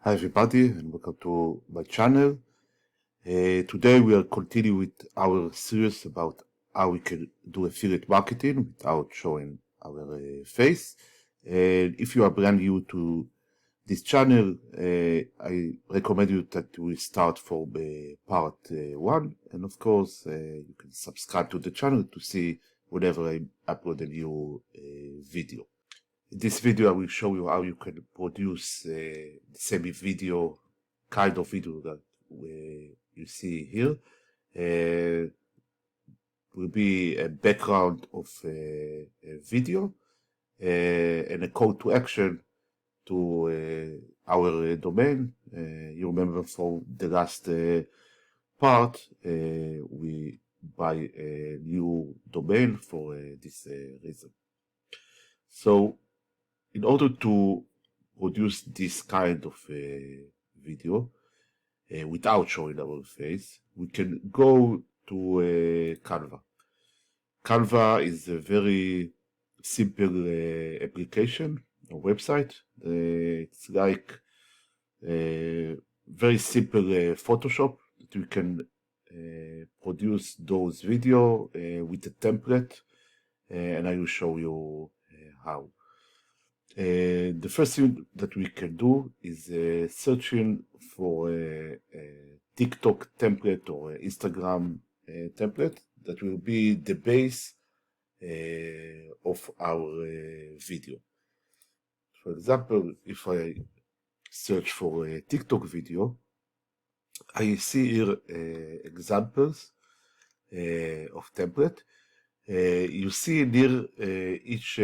Hi everybody and welcome to my channel. Today we are continuing with our series about how we can do affiliate marketing without showing our face. And if you are brand new to this channel, I recommend you that we start from part 1, and of course you can subscribe to the channel to see whenever I upload a new video. In this video, I will show you how you can produce the semi-video kind of video that you see here. Will be a background of a video and a call to action to our domain. You remember from the last part, we buy a new domain for this reason. So in order to produce this kind of video without showing our face, we can go to Canva. Canva is a very simple application or website. It's like very simple Photoshop that you can produce those video with a template, and I will show you how. The first thing that we can do is searching for a TikTok template or Instagram template that will be the base of our video. For example, if I search for a TikTok video, I see here examples of template. You see near each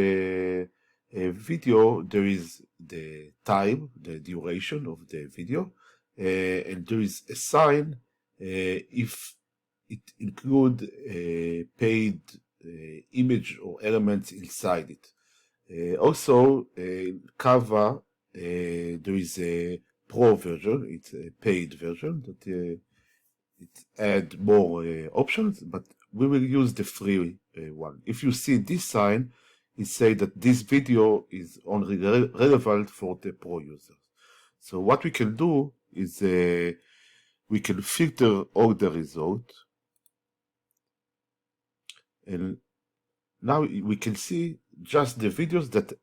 video there is the time, the duration of the video, and there is a sign if it include paid image or elements inside it. Also in Canva there is a pro version, it's a paid version that it add more options, but we will use the free one. If you see this sign, it say that this video is only relevant for the pro users. So what we can do is we can filter all the results, and now we can see just the videos that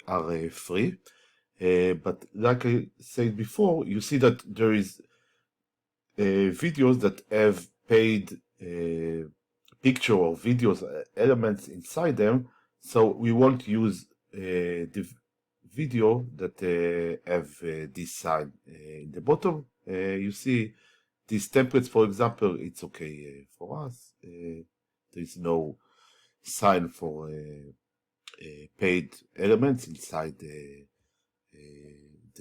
are free. But like I said before, you see that there is videos that have paid picture or videos elements inside them. So we won't use the video that have this sign in the bottom. You see these templates, for example, it's okay for us. There is no sign for paid elements inside the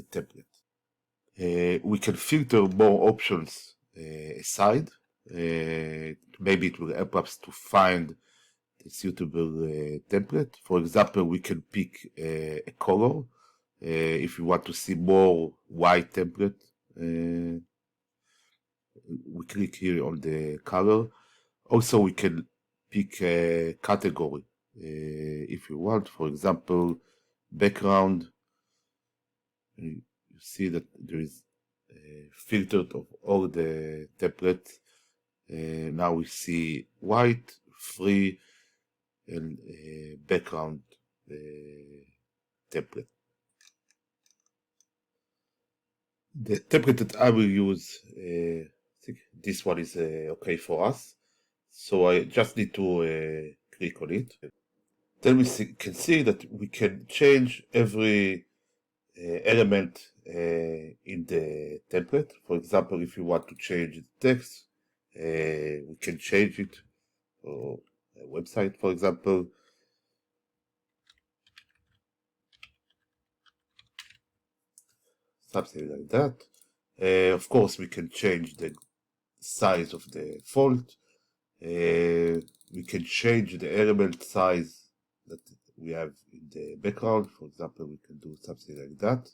template. We can filter more options aside. Maybe it will help us to find a suitable template. For example, we can pick a color. If you want to see more white template, we click here on the color. Also, we can pick a category if you want. For example, background. You see that there is filtered of all the templates. Now we see white, free, and background template. The template that I will use, I think this one is okay for us. So I just need to click on it. Then we can see that we can change every element in the template. For example, if you want to change the text, we can change it, or a website, for example. Something like that. Of course, we can change the size of the font. We can change the element size that we have in the background. For example, we can do something like that.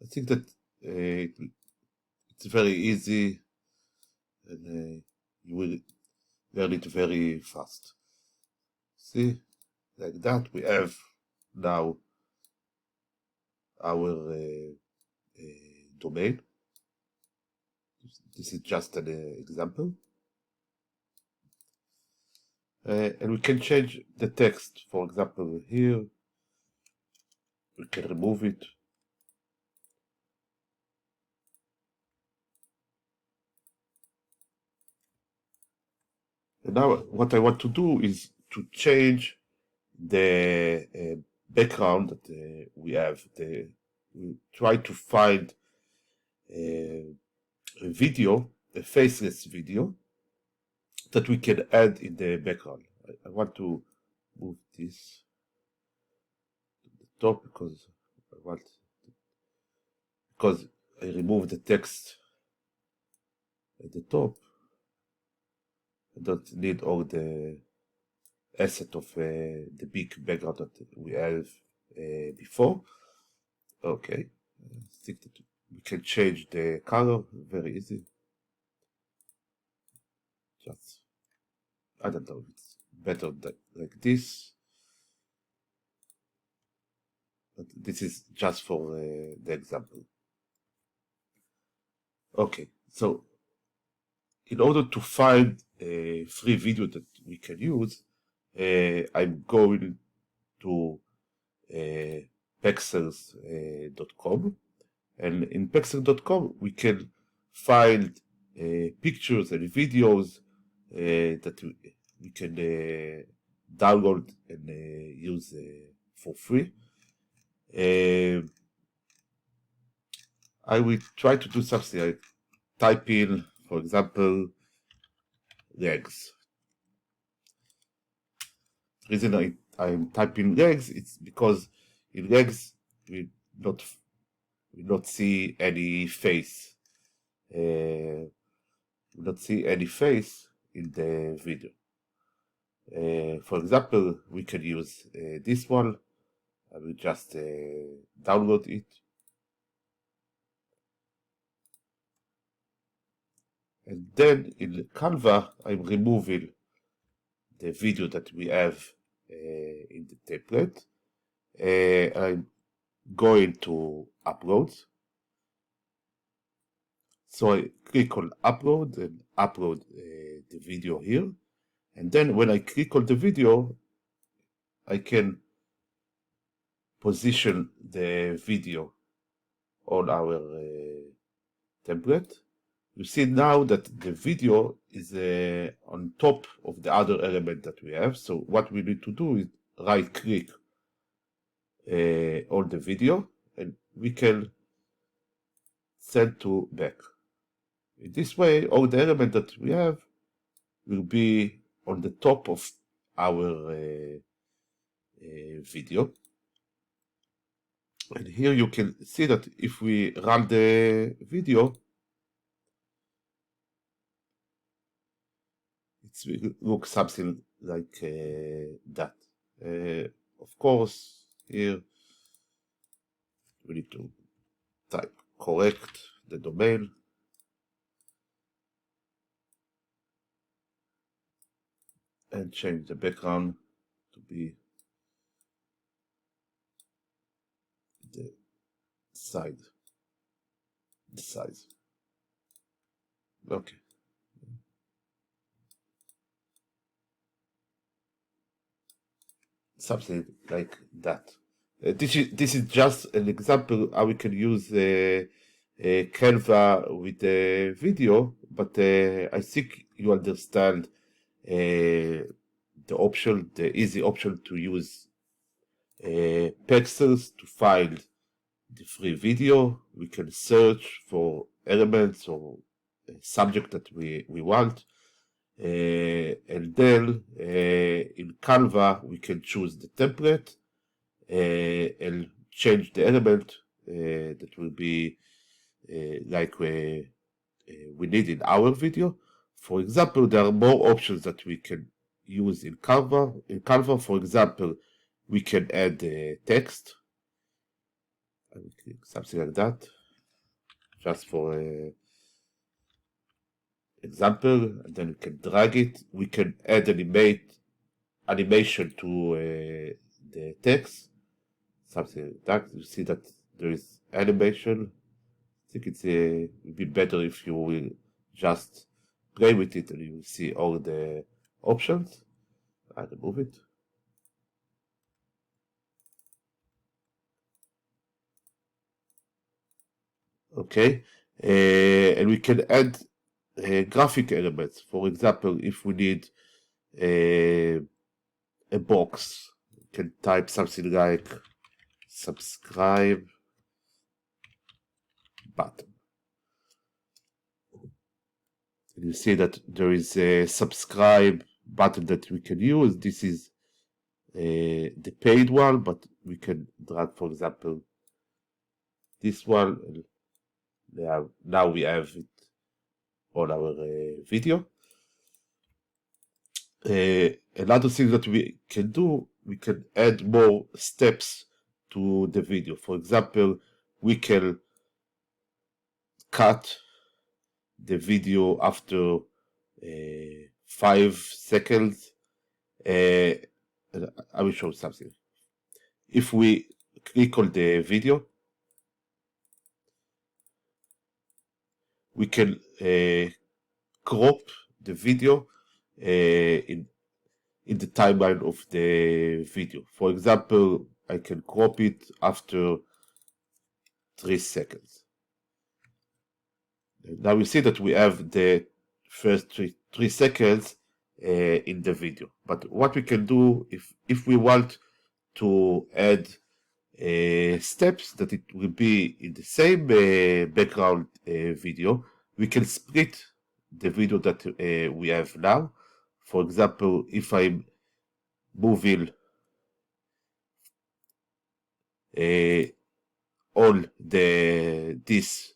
I think that it's very easy, and you will learn it very fast. See, like that we have now our domain. This is just an example. And we can change the text. For example, here, we can remove it. And now what I want to do is to change the background that we have. We try to find a video, a faceless video, that we can add in the background. I want to move this to the top because I remove the text at the top. I don't need all the asset of the big background that we have before. Okay, I think that we can change the color very easy. Just, I don't know, it's better like this. But this is just for the example. Okay, so in order to find a free video that we can use, I'm going to Pexels.com, and in Pexels.com we can find pictures and videos that we can download and use for free. I will try to do something like type in, for example, legs. The reason I'm typing legs, it's because in legs we not see any face. We not see any face in the video. For example, we can use this one. I will just download it. And then in Canva, I'm removing the video that we have in the template. I'm going to upload. So I click on upload and upload the video here. And then when I click on the video, I can position the video on our template. You see now that the video is on top of the other element that we have. So what we need to do is right click on the video and we can send to back. In this way, all the elements that we have will be on the top of our video. And here you can see that if we run the video, it will look something like that. Of course, here we need to type correct the domain. And change the background to be the size. Okay. Something like that. This is just an example how we can use Canva with the video, but I think you understand the easy option to use Pexels to find the free video. We can search for elements or subject that we want. And then in Canva we can choose the template and change the element that will be like we need in our video. For example, there are more options that we can use in Canva. In Canva, for example, we can add text. I will click something like that, just for example, and then we can drag it. We can add animation to the text, something like that. You see that there is animation. think it's would be better if you will just play with it and you will see all the options. I remove it. Okay, and we can add graphic elements. For example, if we need a box, we can type something like subscribe button. And you see that there is a subscribe button that we can use. This is the paid one, but we can drag, for example, this one. And now we have it on our video. Another thing that we can do, we can add more steps to the video. For example, we can cut the video after 5 seconds. I will show something. If we click on the video, we can crop the video in the timeline of the video. For example, I can crop it after 3 seconds. Now we see that we have the first three seconds in the video. But what we can do, if we want to add steps that it will be in the same background video, we can split the video that we have now. For example, if I'm moving all this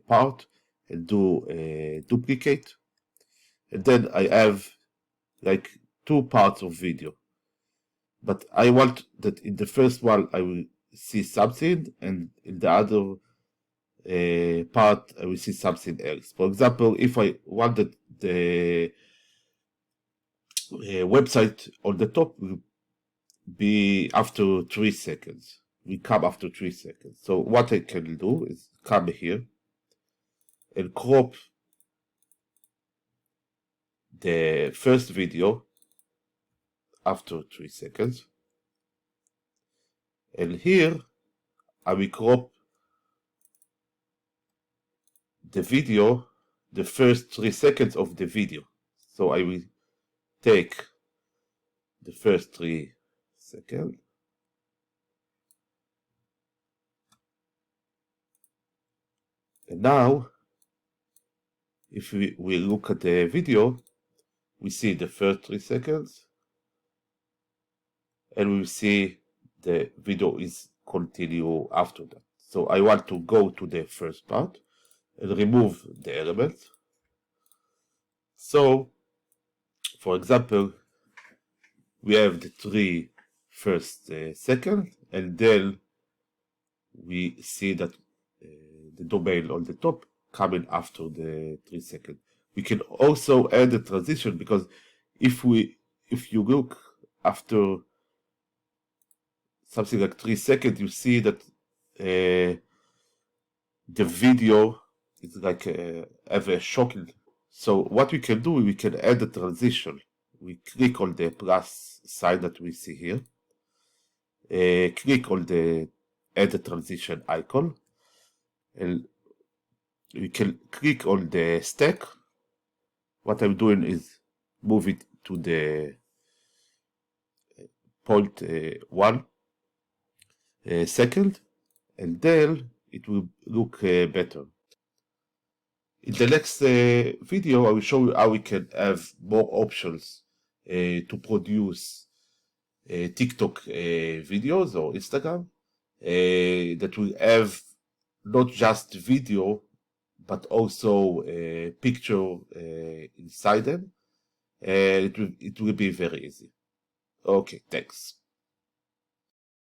part and do duplicate, and then I have like 2 parts of video. But I want that in the first one I will see something, and in the other part I will see something else. For example, if I wanted the website on the top will be after 3 seconds. We come after 3 seconds. So what I can do is come here and crop the first video after 3 seconds. And here I will crop the video, the first 3 seconds of the video. So I will take the first 3 seconds and now if we look at the video, we see the first 3 seconds and we will see the video is continue after that. So I want to go to the first part and remove the element. So for example, we have the 3 first seconds, and then we see that the domain on the top coming after the 3 seconds. We can also add a transition, because if you look after something like 3 seconds, you see that the video is like have a shocking. So what we can do, we can add a transition. We click on the plus sign that we see here, click on the add a transition icon, and we can click on the stack. What I'm doing is move it to the point 1 second, and then it will look better. In the next video, I will show you how we can have more options to produce TikTok videos or Instagram that will have not just video but also picture inside them. It will be very easy. Okay, thanks.